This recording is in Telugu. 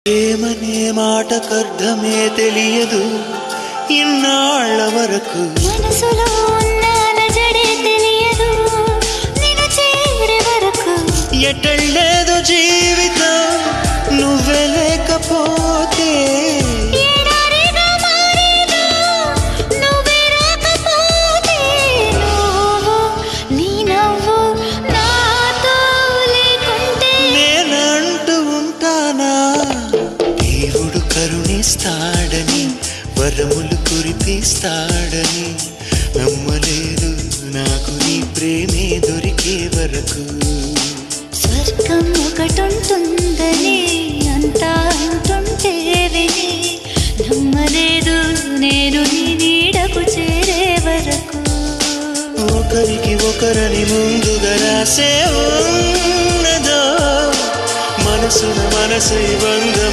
ఏమనే మాటకర్థమే తెలియదు ఇన్నాళ్ళ వరకు మనసులో ఉన్న అలజడే తెలియదు నిన్ను చేరే వరకు ఎటళ్ళేదో జీవితం నువ్వే లేకపోతే కరుణిస్తాడని వరములు కురిపిస్తాడని నమ్మలేదు నాకు నీ ప్రేమే దొరికే వరకు స్వర్గం ఒకటుంటుందని అంతా అంటుంటే విని నమ్మలేదు నేను నీ నీడకు చేరే వరకు ఒకరికి ఒకరని ముందుగా రాసే ఉన్నదో మనసున మనసు బంధము